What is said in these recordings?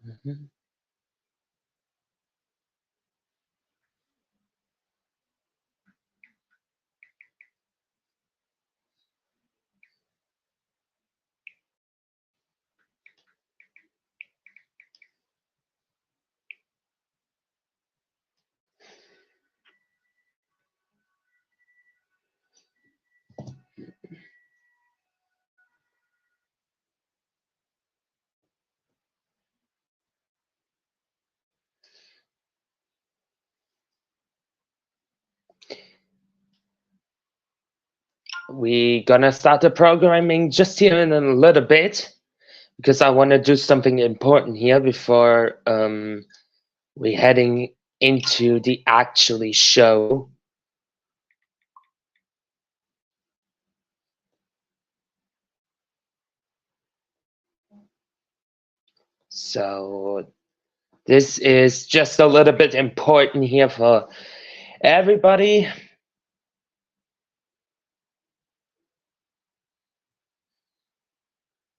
Mhm. We gonna start the programming just here in a little bit because I want to do something important here before we heading into the actually show. So this is just a little bit important here for everybody.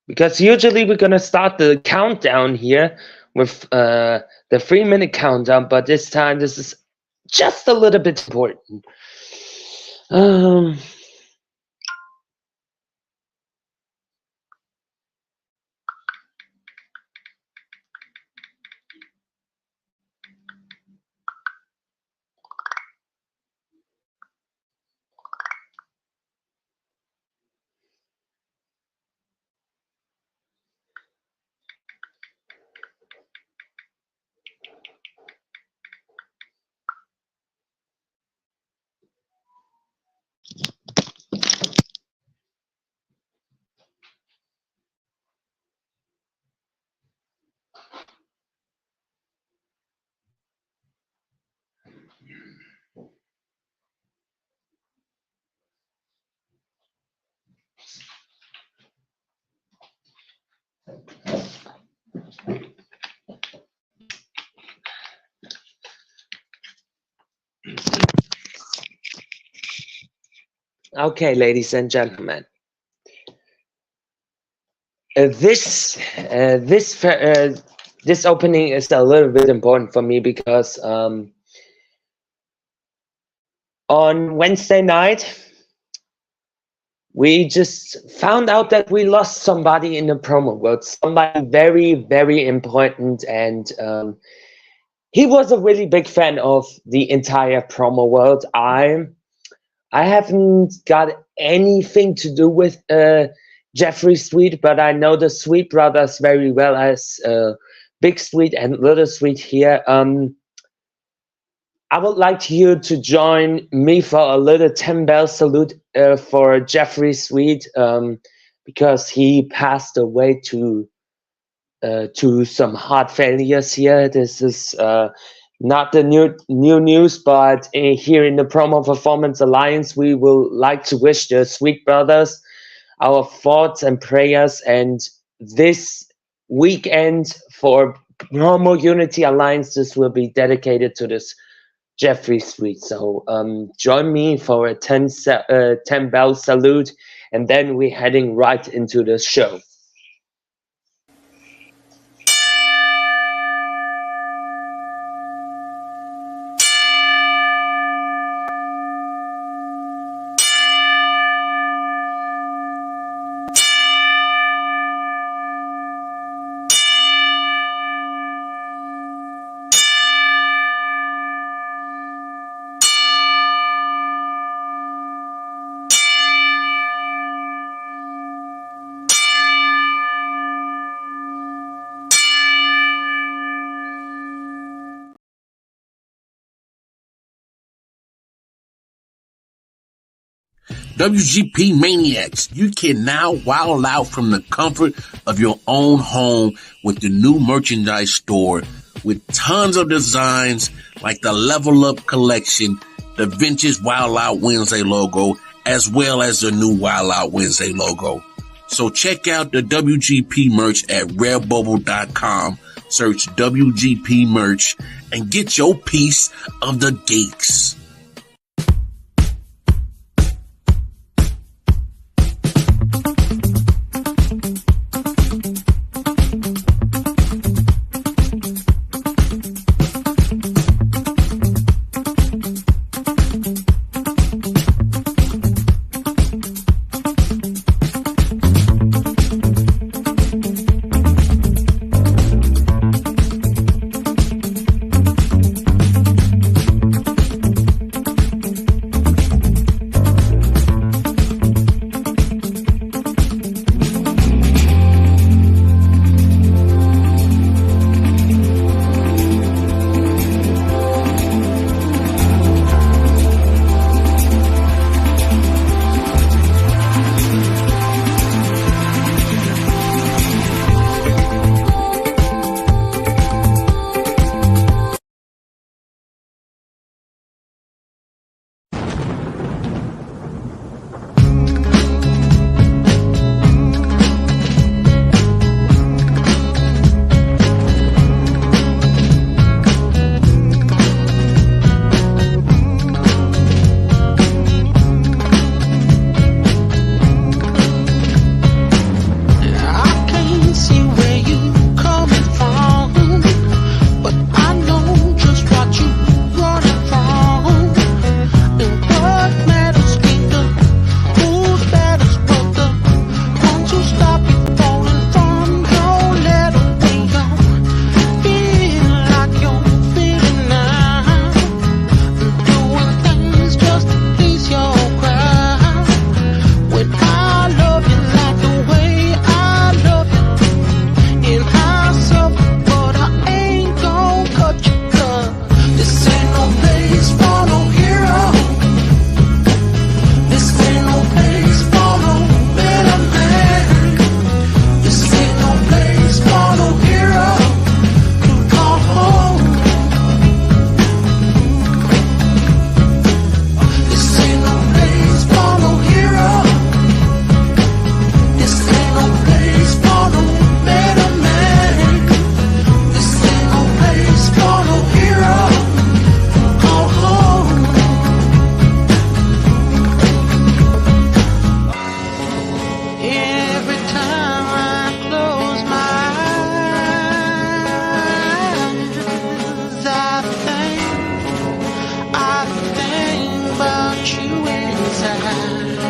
Because usually we're gonna start the countdown here with the 3-minute countdown, but this time this is just a little bit important. Okay, ladies and gentlemen, this opening is a little bit important for me because on Wednesday night we just found out that we lost somebody in the promo world, somebody very, very important, and he was a really big fan of the entire promo world. I haven't got anything to do with Jeffrey Sweet, but I know the Sweet brothers very well as Big Sweet and Little Sweet here. I would like you to join me for a little 10-bell salute for Jeffrey Sweet because he passed away to some heart failures here. This is not the new news, but here in the Promo Performance Alliance, we will like to wish the Sweet brothers our thoughts and prayers. And this weekend for Promo Unity Alliance, this will be dedicated to this Jeffrey Sweet. So join me for a 10-bell salute, and then we're heading right into the show. WGP Maniacs, you can now wild out from the comfort of your own home with the new merchandise store with tons of designs like the Level Up collection, the vintage Wild Out Wednesday logo, as well as the new Wild Out Wednesday logo. So check out the WGP merch at redbubble.com. Search WGP merch and get your piece of the geeks. Every time I close my eyes, I think about you inside.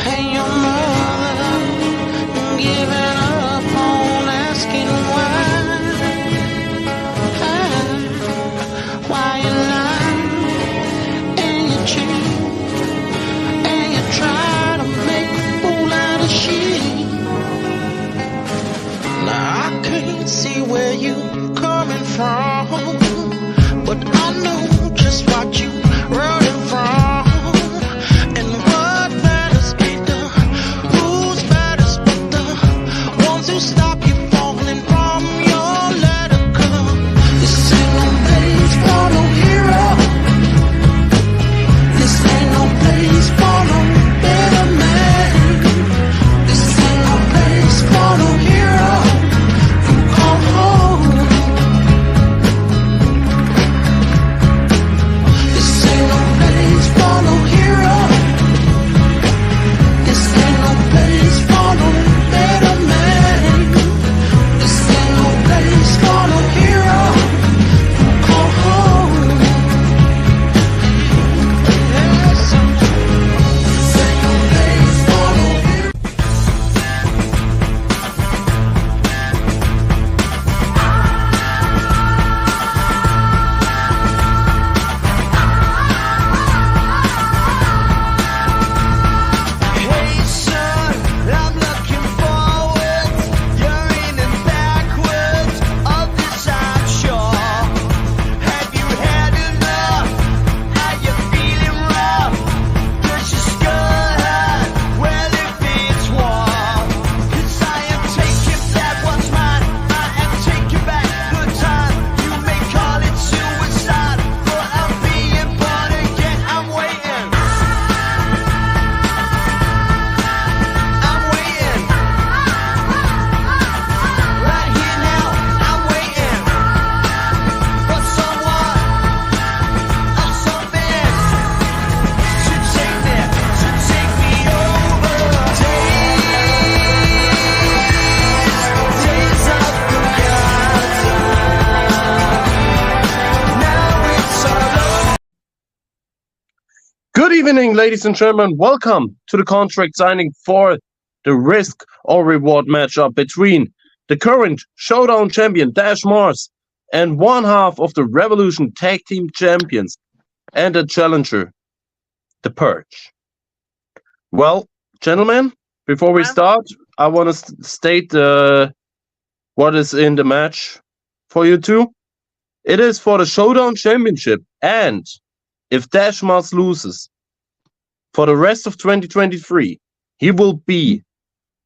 And your mother giving up on asking why you lie and you cheat and you try to make a fool out of she. Now I can't see where you coming from, but I know just what you running from. And what matters be done, who's matters but the ones who stop you falling from your ladder. Come, this ain't no place for no hero. This ain't no place for no better man. This ain't no place for no hero. You come home. This ain't no place for no hero. This ain't no place for no better man. This ain't no place for no hero. You come home. This ain't no place for no hero. Hey son, I'm looking forwards. You're aiming backwards of this, I'm sure. Have you had enough? Are you feeling rough? Does your skull hurt? Well, if it's war, 'cause I am taking back what's mine. I am taking back good time. You may call it suicide, but I'm being born again. I'm waiting. I'm waiting. Right here now, I'm waiting for someone or something to take me over. Days of forgotten. Now it's all over. Good evening, ladies and gentlemen. Welcome to the contract signing for the risk or reward matchup between the current Showdown champion Dash Mars and one half of the Revolution Tag Team Champions and the challenger, the Purge. Well, gentlemen, before we start, I want to state what is in the match for you two. It is for the Showdown Championship, and if Dash Mars loses for the rest of 2023, he will be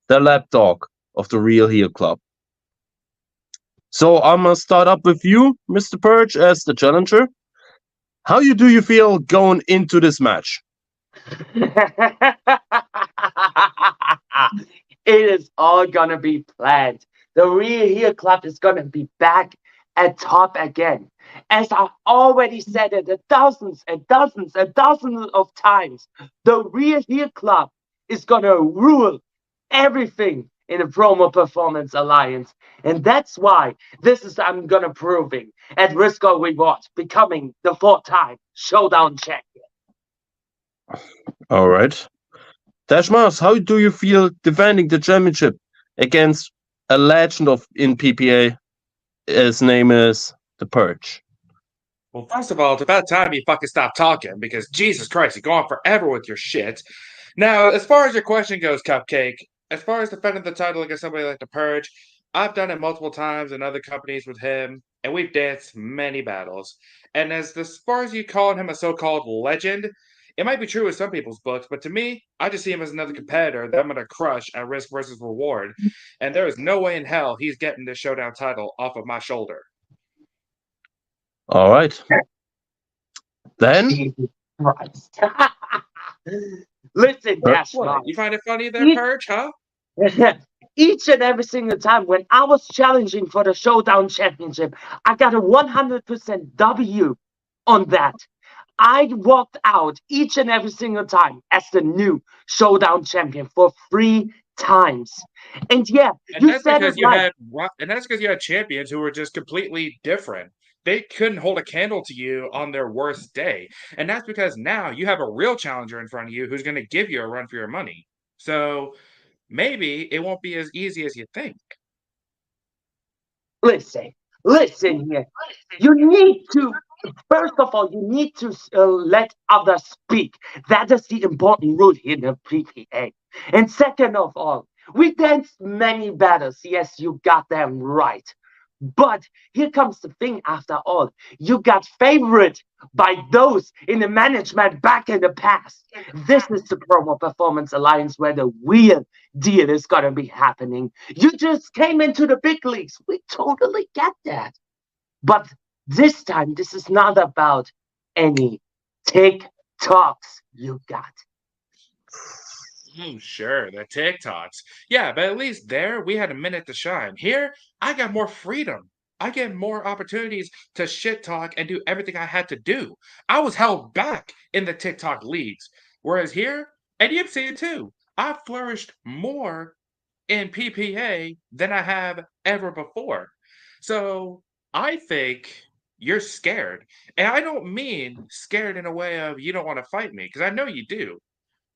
the lapdog of the Real Heel Club. So I'm gonna start up with you, Mr. Purge, as the challenger. How do you feel going into this match? It is all gonna be planned. The Real Heel Club is gonna be back at top again. As I already said it dozens and dozens and dozens of times, the Real Heel Club is gonna rule everything in the Promo Performance Alliance. And that's why I'm gonna proving at Risk or Reward, becoming the 4-time Showdown champion. All right. Dash Mars, how do you feel defending the championship against a legend in PPA? His name is the Purge. Well, first of all, it's about time you fucking stop talking, because Jesus Christ, you go on forever with your shit. Now, as far as your question goes, Cupcake, as far as defending the title against somebody like the Purge, I've done it multiple times in other companies with him, and we've danced many battles. And as far as you calling him a so-called legend, it might be true in some people's books, but to me, I just see him as another competitor that I'm going to crush at Risk versus Reward. And there is no way in hell he's getting this Showdown title off of my shoulder. All right. Then, Jesus Christ. Listen, Dash What? Mars. You find it funny there, Purge, huh? Each and every single time when I was challenging for the Showdown Championship, I got a 100% W on that. I walked out each and every single time as the new Showdown champion for 3 times. And yeah, And you that's said it because right. you had champions who were just completely different. They couldn't hold a candle to you on their worst day. And that's because now you have a real challenger in front of you who's going to give you a run for your money. So maybe it won't be as easy as you think. Listen here. You need to, first of all, you need to let others speak. That is the important rule here in the PPA. And second of all, we danced many battles. Yes, you got them right. But here comes the thing after all. You got favored by those in the management back in the past. This is the Promo Performance Alliance where the real deal is going to be happening. You just came into the big leagues. We totally get that. But this time, this is not about any TikToks you got. Sure, the TikToks. Yeah, but at least there we had a minute to shine. Here, I got more freedom. I get more opportunities to shit talk and do everything I had to do. I was held back in the TikTok leagues. Whereas here, and you've seen it too, I flourished more in PPA than I have ever before. So I think you're scared. And I don't mean scared in a way of you don't want to fight me, because I know you do.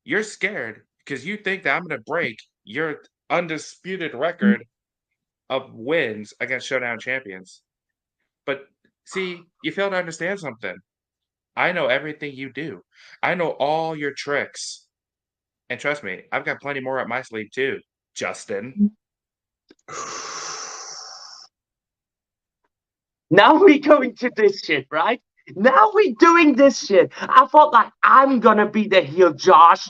You're scared because you think that I'm going to break your undisputed record of wins against Showdown champions. But see, you fail to understand something. I know everything you do. I know all your tricks. And trust me, I've got plenty more up my sleeve too, Justin. Now we going to this shit, right? Now we doing this shit. I felt like I'm gonna be the heel, Josh.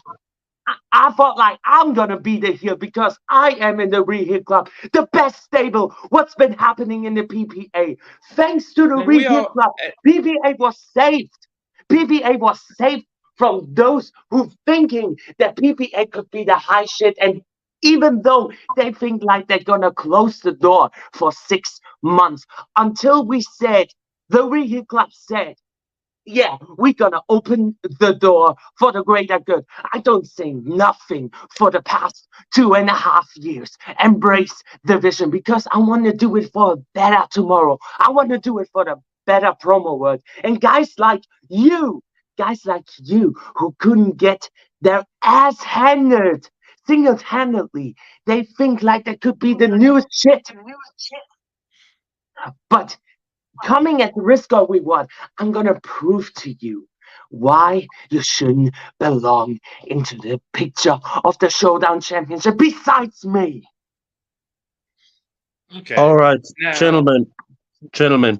I felt like I'm gonna be the heel because I am in the Reheat Club, the best stable. What's been happening in the PPA? Thanks to the And we Reheat all, Club, PPA was saved. PPA was saved from those who thinking that PPA could be the high shit, and even though they think like they're gonna close the door for 6 months, until we said the Reheat Club said, yeah, we're gonna open the door for the greater good. I don't say nothing for the past 2.5 years. Embrace the vision because I want to do it for a better tomorrow. I want to do it for the better promo world. And guys like you who couldn't get their ass handled single-handedly, they think like they could be the newest shit. But coming at the risk of reward, I'm gonna prove to you why you shouldn't belong into the picture of the Showdown Championship besides me. okay. All right, Now, gentlemen,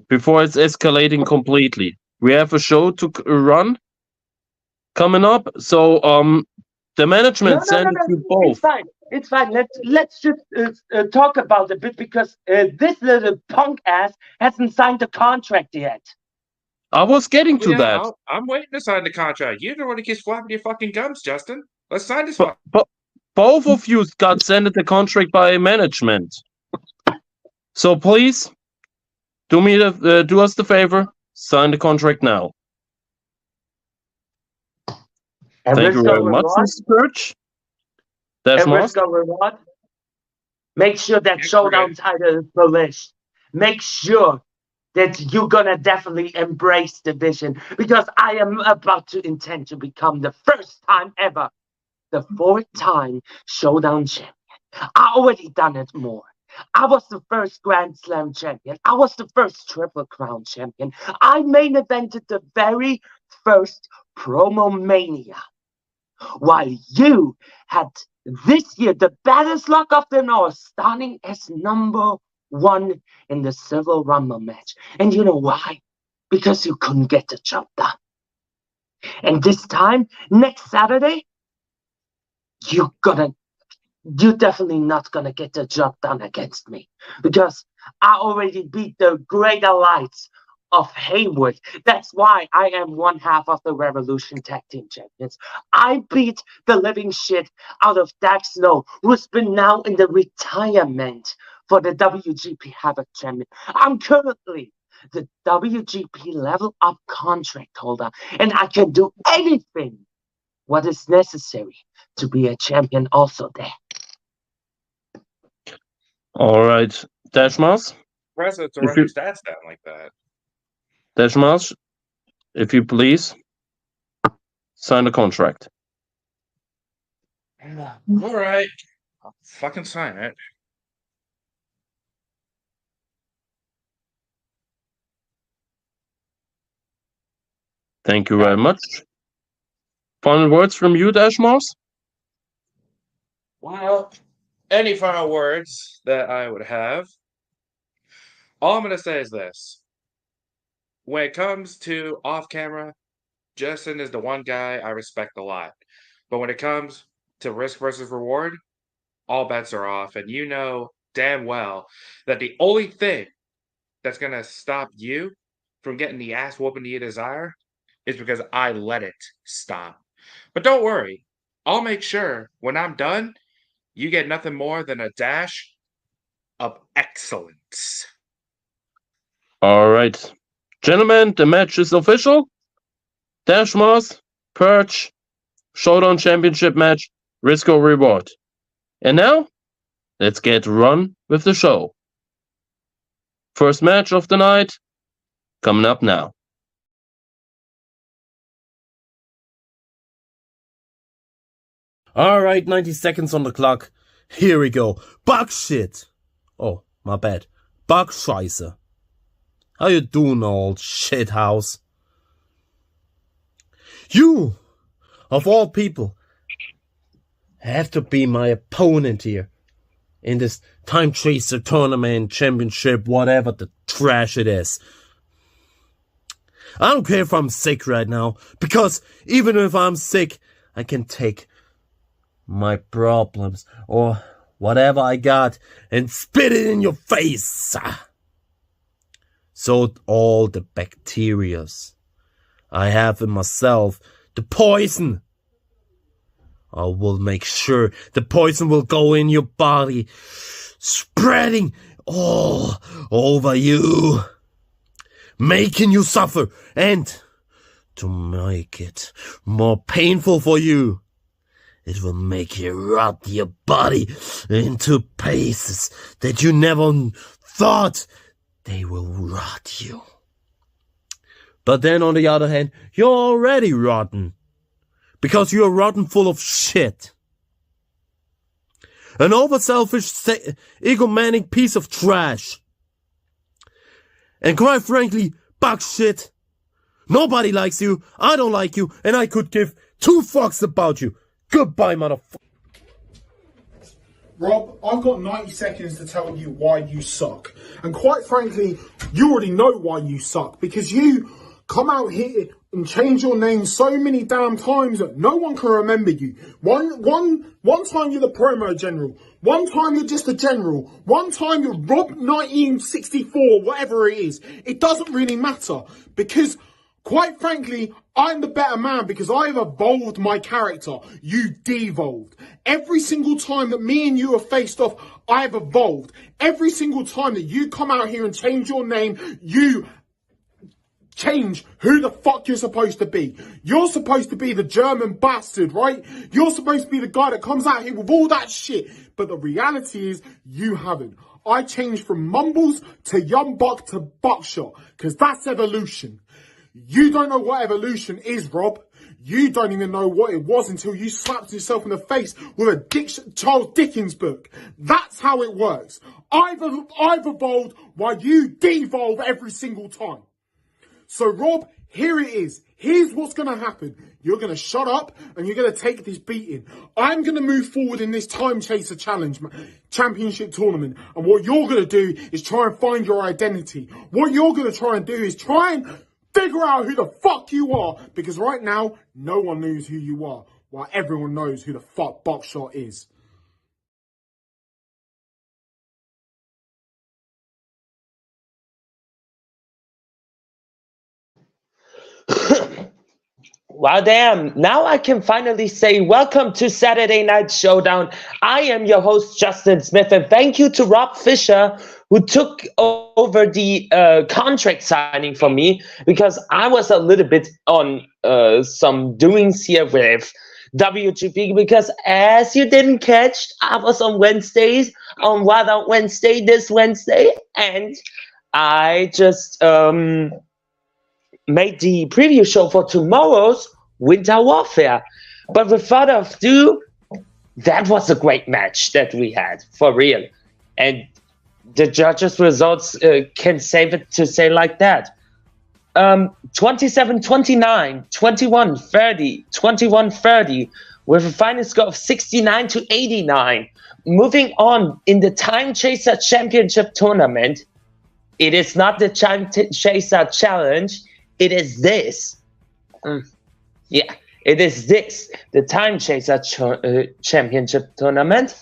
before it's escalating completely, we have a show to run coming up. So, the management sent it to It's both. fine. It's fine. Let's just talk about it a bit because this little punk ass hasn't signed the contract yet. I was getting to yeah, that. I'm waiting to sign the contract. You're the one who keeps flapping your fucking gums, Justin. Let's sign this But, one. but both of you got sent the contract by management. So please, do us the favor, sign the contract now. And Thank you risk of very much, reward. Mr. Birch. That's And risk Mask. of reward. Make sure that Can't Showdown forget. title is polished. Make sure that you're gonna definitely embrace the vision because I am about to intend to become the first time ever, the 4th-time Showdown champion. I already done it more. I was the first Grand Slam champion. I was the first Triple Crown champion. I main evented the very first Promo Mania. While you had this year the baddest luck of the North, starting as #1 in the Civil Rumble match. And you know why? Because you couldn't get the job done. And this time, next Saturday, you're definitely not gonna get the job done against me because I already beat the greater lights of Haywood. That's why I am one half of the Revolution Tag Team Champions. I beat the living shit out of Dax Snow, who's been now in the retirement for the WGP Havoc Champion. I'm currently the WGP level up contract holder, and I can do anything what is necessary to be a champion also there. All right, Dashmas, Impressive to if run your you stats down like that. Dashmas, if you please sign the contract. All right. I'll fucking sign it. Thank you very much. Final words from you, Dashmas? Well, any final words that I would have? All I'm going to say is this. When it comes to off camera, Justin is the one guy I respect a lot. But when it comes to risk versus reward, all bets are off. And you know damn well that the only thing that's going to stop you from getting the ass whooping you desire is because I let it stop. But don't worry. I'll make sure when I'm done, you get nothing more than a dash of excellence. All right. Gentlemen, the match is official. Dashmas, Perch, Showdown Championship match, risk or reward. And now, let's get run with the show. First match of the night, coming up now. All right, 90 seconds on the clock. Here we go. Buckshot. Oh, my bad. Buckscheiße. How you doing, old shithouse? You, of all people, have to be my opponent here in this Time Chaser Tournament, Championship, whatever the trash it is. I don't care if I'm sick right now, because even if I'm sick, I can take my problems or whatever I got and spit it in your face. So all the bacterias I have in myself, the poison, I will make sure the poison will go in your body, spreading all over you, making you suffer, and to make it more painful for you, it will make you rot your body into pieces that you never thought they will rot you. But then on the other hand, you're already rotten. Because you're rotten full of shit. An over-selfish, egomanic piece of trash. And quite frankly, Buckshot. Nobody likes you, I don't like you, and I could give two fucks about you. Goodbye, motherfucker. Rob, I've got 90 seconds to tell you why you suck. And quite frankly, you already know why you suck. Because you come out here and change your name so many damn times that no one can remember you. One time you're the promo general. One time you're just a general. One time you're Rob 1964, whatever it is. It doesn't really matter. Because, quite frankly, I'm the better man because I've evolved my character. You devolved. Every single time that me and you are faced off, I've evolved. Every single time that you come out here and change your name, you change who the fuck you're supposed to be. You're supposed to be the German bastard, right? You're supposed to be the guy that comes out here with all that shit. But the reality is, you haven't. I changed from Mumbles to Young Buck to Buckshot, because that's evolution. You don't know what evolution is, Rob. You don't even know what it was until you slapped yourself in the face with a Charles Dickens book. That's how it works. I've evolved while you devolve every single time. So, Rob, here it is. Here's what's going to happen. You're going to shut up and you're going to take this beating. I'm going to move forward in this Time Chaser Challenge Championship Tournament. And what you're going to do is try and find your identity. What you're going to try and do is try and figure out who the fuck you are. Because right now, no one knows who you are. While everyone knows who the fuck Buckshot is. Wow, damn. Now I can finally say welcome to Saturday Night Showdown. I am your host, Justin Smith, and thank you to Rob Fisher, who took over the contract signing for me, because I was a little bit on some doings here with WGP, because as you didn't catch, I was on Wednesdays, on Wild Out Wednesday this Wednesday, and I just made the preview show for tomorrow's Winter Warfare. But without ado, that was a great match that we had, for real. And the judges' results can save it to say like that. 27-29, 21-30, 21-30, with a final score of 69-89. Moving on in the Time Chaser Championship Tournament, it is not the Time Chaser Challenge. It is this. Yeah, it is this. The Time Chaser Championship Tournament.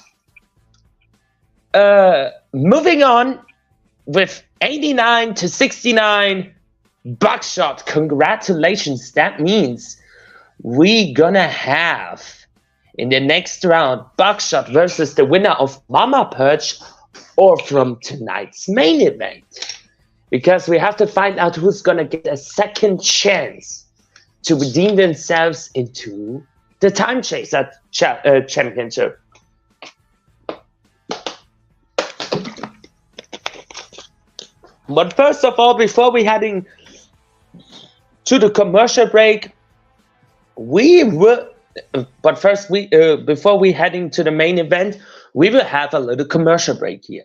Moving on with 89-69. Buckshot, congratulations. That means we gonna have in the next round Buckshot versus the winner of Mama Purge, or from tonight's main event. Because we have to find out who's going to get a second chance to redeem themselves into the Time Chaser Championship. But first of all, before we heading to the commercial break, before we heading to the main event, we will have a little commercial break here.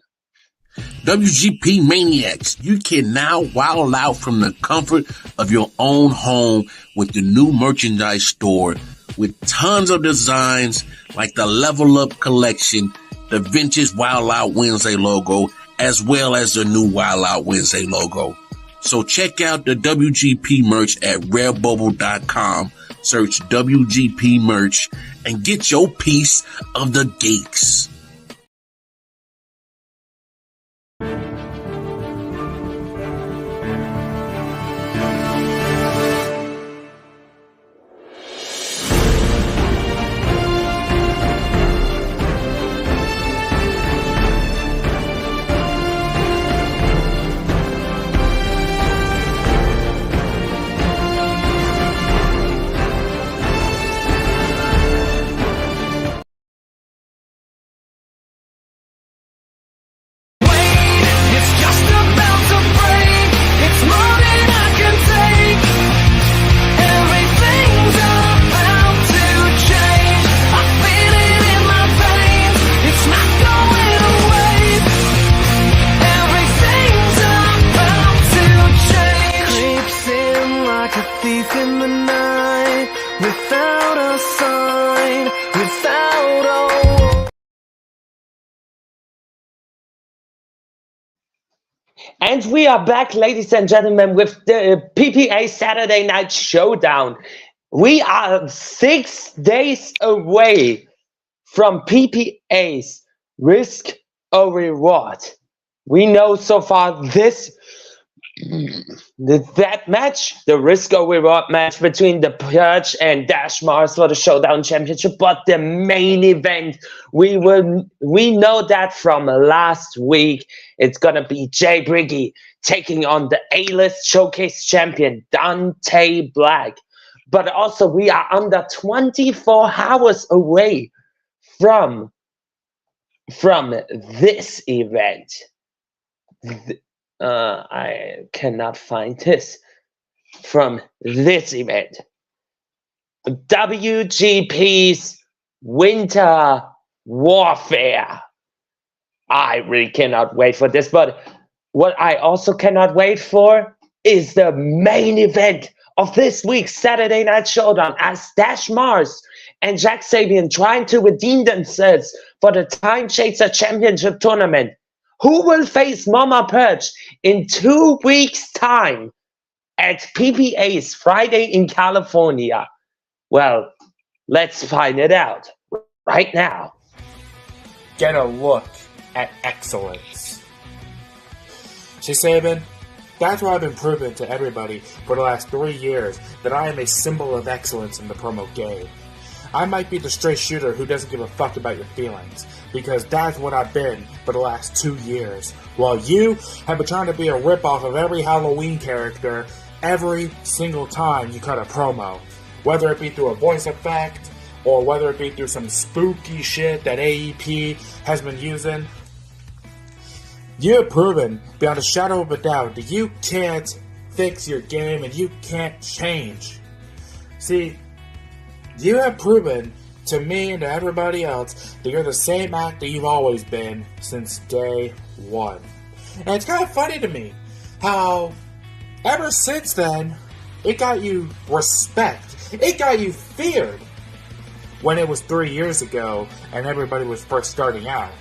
WGP Maniacs, you can now wild out from the comfort of your own home with the new merchandise store with tons of designs like the Level Up collection, the vintage Wild Out Wednesday logo, as well as the new Wild Out Wednesday logo. So check out the WGP merch at redbubble.com, search WGP merch, and get your piece of the geeks. And we are back, ladies and gentlemen, with the PPA Saturday Night Showdown. We are 6 days away from PPA's Risk or Reward. We know so far that match, the Risk or Reward match between the Purge and Dash Mars for the Showdown Championship, but the main event, we know that from last week. It's gonna be Jay Briggy taking on the A-list showcase champion Dante Black. But also we are under 24 hours away from this event. I cannot find this. From this event. WGP's Winter Warfare. I really cannot wait for this, but what I also cannot wait for is the main event of this week's Saturday Night Showdown, as Dash Mars and Jack Sabian trying to redeem themselves for the Time Chaser Championship Tournament. Who will face Mama Purge in 2 weeks' time at PPA's Friday in California? Well, let's find it out right now. Get a look at excellence. Jay Sabian, That's why I've been proving to everybody for the last 3 years that I am a symbol of excellence in the promo game. I might be the straight shooter who doesn't give a fuck about your feelings, because that's what I've been for the last 2 years, while you have been trying to be a ripoff of every Halloween character every single time you cut a promo, whether it be through a voice effect, or whether it be through some spooky shit that AEP has been using. You have proven, beyond a shadow of a doubt, that you can't fix your game and you can't change. See, you have proven to me and to everybody else that you're the same actor you've always been since day one. And it's kind of funny to me how ever since then, it got you respect. It got you feared when it was 3 years ago and everybody was first starting out.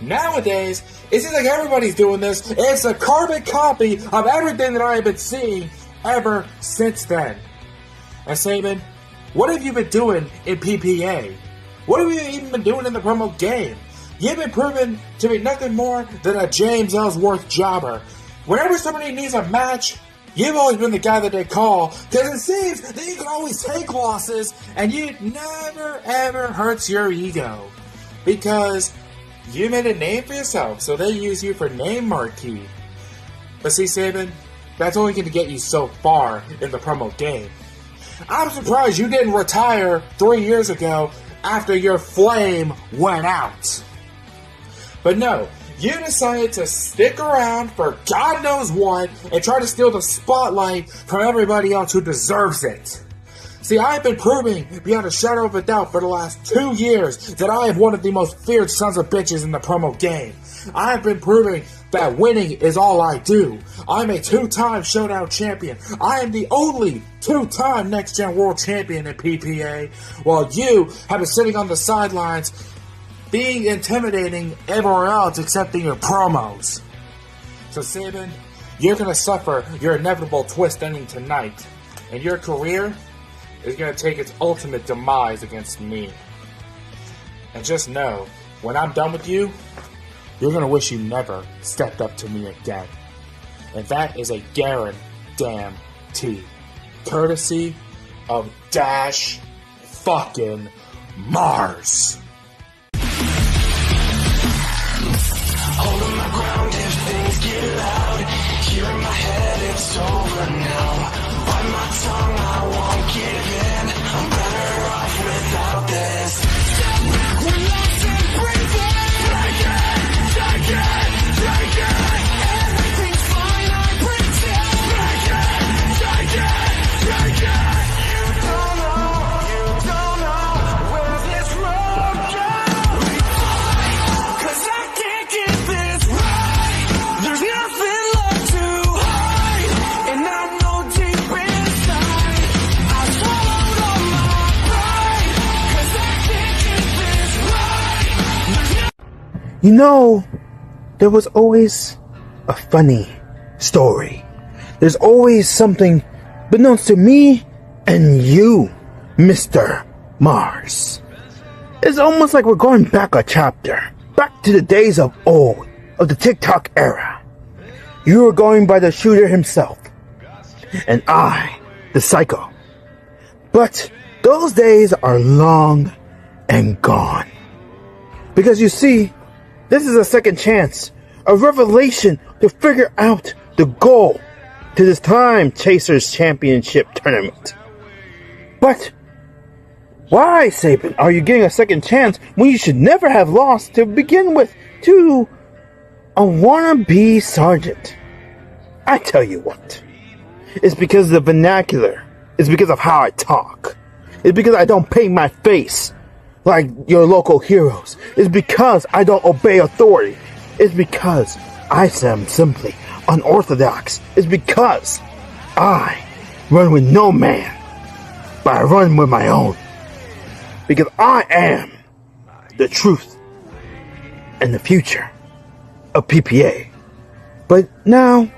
Nowadays, it seems like everybody's doing this. It's a carbon copy of everything that I have been seeing ever since then. And Sabian, what have you been doing in PPA? What have you even been doing in the promo game? You've been proven to be nothing more than a James Ellsworth jobber. Whenever somebody needs a match, you've always been the guy that they call, because it seems that you can always take losses, and it never ever hurts your ego. Because you made a name for yourself, so they use you for name marquee. But see, Sabian, that's only going to get you so far in the promo game. I'm surprised you didn't retire 3 years ago after your flame went out. But no, you decided to stick around for God knows what and try to steal the spotlight from everybody else who deserves it. See, I've been proving beyond a shadow of a doubt for the last 2 years that I am one of the most feared sons of bitches in the promo game. I've been proving that winning is all I do. I'm a 2-time Showdown champion. I am the only 2-time Next Gen World Champion in PPA, while you have been sitting on the sidelines being intimidating everywhere else except in your promos. So Sabian, you're going to suffer your inevitable twist ending tonight, and your career is going to take its ultimate demise against me. And just know, when I'm done with you, you're going to wish you never stepped up to me again. And that is a guarantee. Courtesy of Dash fucking Mars. Holding my ground if things get loud. Here in my head, it's over now. Bite my tongue, I won't give in. I'm better off without this. Step back, we're lost and breathing. Take it. Everything's fine, I pretend. Take it. You don't know where this road goes. We fight, 'cause I can't get this right. There's nothing left to hide, and I know deep inside I swallowed all my pride, 'cause I can't get this right. You know, there was always a funny story. There's always something beknownst to me and you, Mr. Mars. It's almost like we're going back a chapter, back to the days of old, of the TikTok era. You were going by the shooter himself, and I, the psycho. But those days are long and gone. Because you see, this is a second chance, a revelation to figure out the goal to this Time Chasers Championship tournament. But why, Sabian, are you getting a second chance when you should never have lost to begin with to a wannabe sergeant? I tell you what, it's because of the vernacular. It's because of how I talk. It's because I don't paint my face like your local heroes. It's because I don't obey authority. It's because I am simply unorthodox. It's because I run with no man, but I run with my own. Because I am the truth and the future of PPA. But now,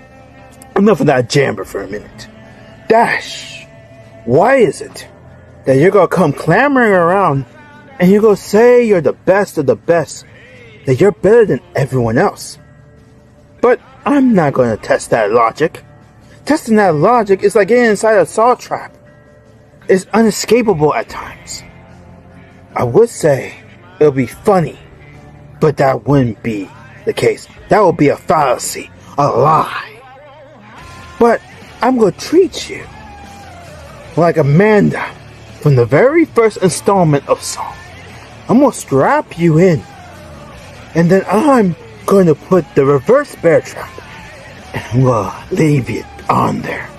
enough of that jamber for a minute. Dash, why is it that you're gonna come clamoring around and you're gonna say you're the best of the best, that you're better than everyone else? But I'm not gonna test that logic. Testing that logic is like getting inside a saw trap. It's unescapable at times. I would say it'll be funny, but that wouldn't be the case. That would be a fallacy, a lie. But I'm gonna treat you like Amanda from the very first installment of Saw. I'm gonna strap you in, and then I'm going to put the reverse bear trap, and I'm gonna leave it on there.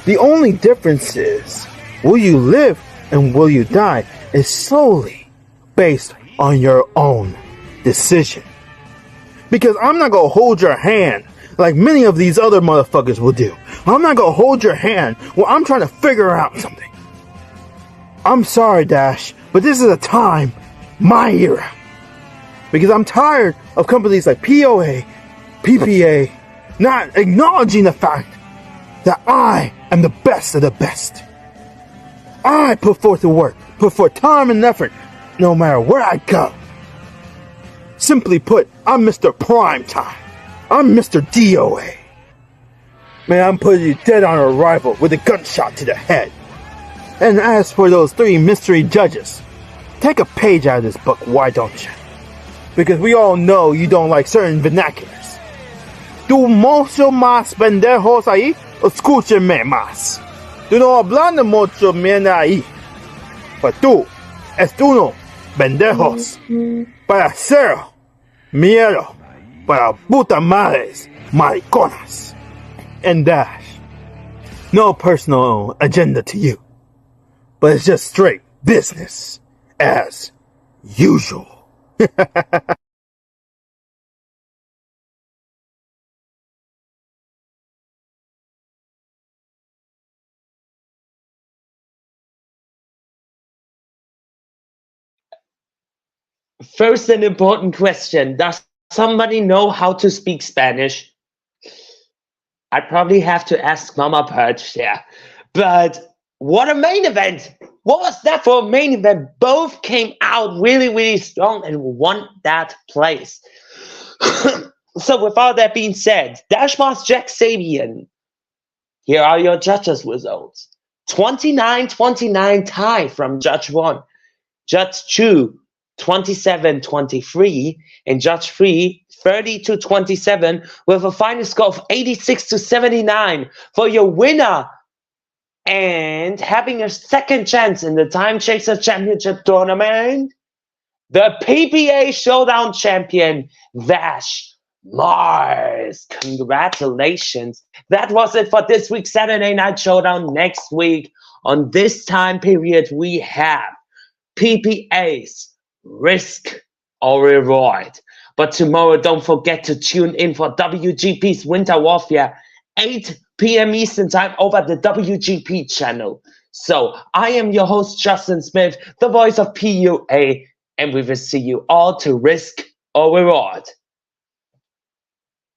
The only difference is, will you live and will you die is solely based on your own decision. Because I'm not gonna hold your hand like many of these other motherfuckers will do. I'm not gonna hold your hand while I'm trying to figure out something. I'm sorry, Dash, but this is a time, my era. Because I'm tired of companies like POA, PPA, not acknowledging the fact that I am the best of the best. I put forth the work, put forth time and effort, no matter where I go. Simply put, I'm Mr. Primetime. I'm Mr. DOA. Man, I'm putting you dead on arrival with a gunshot to the head. And as for those 3 mystery judges, take a page out of this book, why don't you? Because we all know you don't like certain vernaculars. Tu mucho más pendejos ahí, escúcheme más. Tú no hablando mucho mierda ahí. But tú, es uno, pendejos, para cero, miedo, para puta madres, mariconas. And Dash, no personal agenda to you, but it's just straight business, as usual. First, an important question. Does somebody know how to speak Spanish? I'd probably have to ask Mama Perch, yeah. But what a main event! What was that for a main event? Both came out really, really strong and won that place. So with all that being said, Dashmas Jack Sabian, here are your judges' results. 29-29 tie from Judge 1. Judge 2, 27-23, and Judge 3, 30-27, with a final score of 86-79 for your winner and having a second chance in the Time Chaser Championship Tournament, the PPA Showdown champion, Vash Mars. Congratulations. That was it for this week's Saturday Night Showdown. Next week, on this time period, we have PPA's Risk or Reward. But tomorrow, don't forget to tune in for WGP's Winter Warfare, 8 p.m. Eastern Time over the WGP channel. So, I am your host, Justin Smith, the voice of PUA, and we will see you all to Risk or Reward.